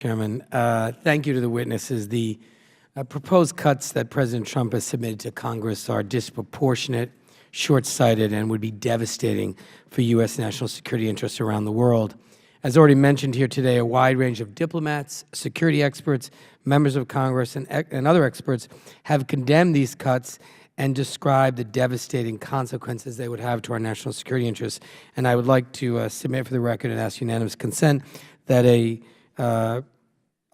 Chairman. Thank you to the witnesses. The proposed cuts that President Trump has submitted to Congress are disproportionate, short-sighted, and would be devastating for U.S. national security interests around the world. As already mentioned here today, a wide range of diplomats, security experts, members of Congress, and other experts have condemned these cuts and described the devastating consequences they would have to our national security interests. And I would like to submit for the record and ask unanimous consent that a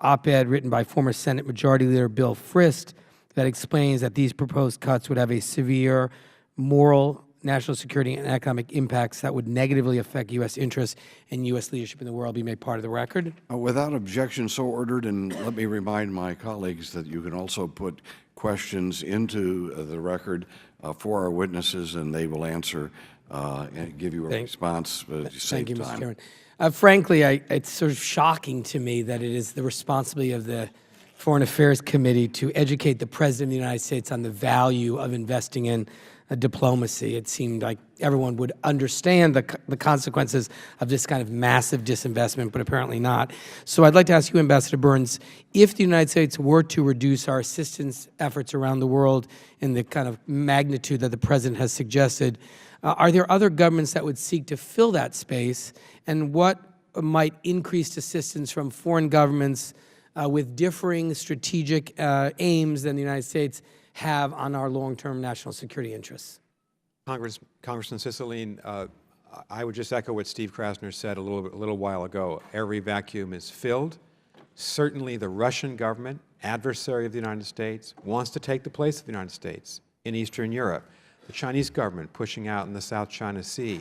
op-ed written by former Senate Majority Leader Bill Frist that explains that these proposed cuts would have a severe moral, national security, and economic impacts that would negatively affect U.S. interests and U.S. leadership in the world be made part of the record. Without objection, so ordered. And let me remind my colleagues that you can also put questions into the record for our witnesses, and they will answer and give you a response. Thank you, Mr. Chairman. Frankly, it's sort of shocking to me that it is the responsibility of the Foreign Affairs Committee to educate the President of the United States on the value of investing in diplomacy. It seemed like everyone would understand the consequences of this kind of massive disinvestment, but apparently not. So I'd like to ask you, Ambassador Burns, if the United States were to reduce our assistance efforts around the world in the kind of magnitude that the President has suggested, are there other governments that would seek to fill that space? And what might increased assistance from foreign governments with differing strategic aims than the United States have on our long-term national security interests? Congressman Ciclline, I would just echo what Steve Krasner said a little while ago. Every vacuum is filled. Certainly the Russian government, adversary of the United States, wants to take the place of the United States in Eastern Europe. The Chinese government pushing out in the South China Sea.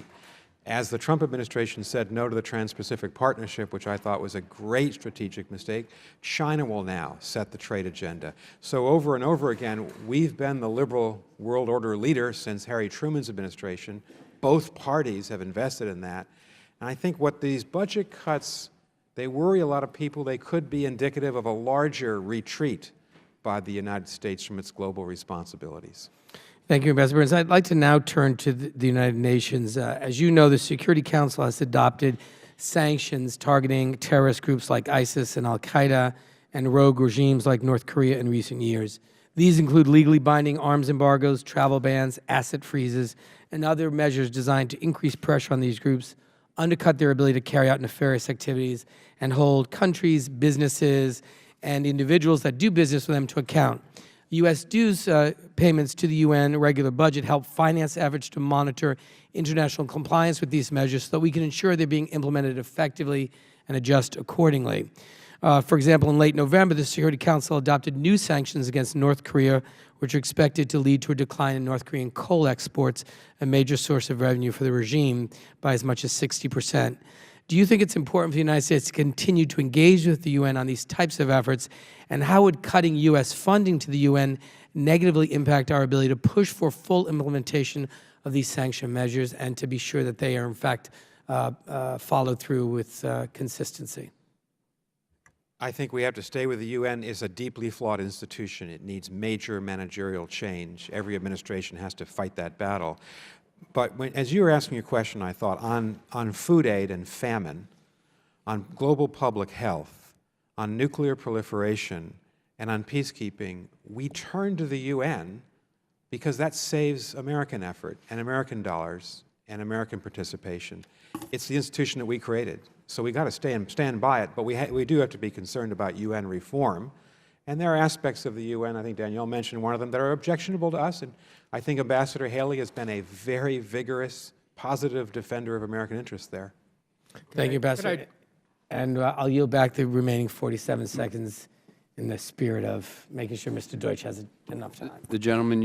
As the Trump administration said no to the Trans-Pacific Partnership, which I thought was a great strategic mistake, China will now set the trade agenda. So over and over again, we've been the liberal world order leader since Harry Truman's administration. Both parties have invested in that. And I think what these budget cuts, they worry a lot of people. They could be indicative of a larger retreat by the United States from its global responsibilities. Thank you, Ambassador Burns. I'd like to now turn to the United Nations. As you know, the Security Council has adopted sanctions targeting terrorist groups like ISIS and al-Qaeda and rogue regimes like North Korea in recent years. These include legally binding arms embargoes, travel bans, asset freezes, and other measures designed to increase pressure on these groups, undercut their ability to carry out nefarious activities, and hold countries, businesses, and individuals that do business with them to account. U.S. dues payments to the UN regular budget help finance efforts to monitor international compliance with these measures so that we can ensure they're being implemented effectively and adjust accordingly. For example, in late November, the Security Council adopted new sanctions against North Korea, which are expected to lead to a decline in North Korean coal exports, a major source of revenue for the regime, by as much as 60%. Do you think it's important for the United States to continue to engage with the UN on these types of efforts? And how would cutting U.S. funding to the UN negatively impact our ability to push for full implementation of these sanction measures and to be sure that they are, in fact, followed through with consistency? I think we have to stay with the UN. Is a deeply flawed institution. It needs major managerial change. Every administration has to fight that battle. But as you were asking your question, I thought on food aid and famine, on global public health, on nuclear proliferation, and on peacekeeping, we turn to the UN because that saves American effort and American dollars and American participation. It's the institution that we created, so we got to stand by it. But we do have to be concerned about UN reform. And there are aspects of the UN, I think Danielle mentioned one of them, that are objectionable to us. And I think Ambassador Haley has been a very vigorous, positive defender of American interests there. Thank you, Ambassador. And I'll yield back the remaining 47 seconds in the spirit of making sure Mr. Deutsch has enough time. The gentleman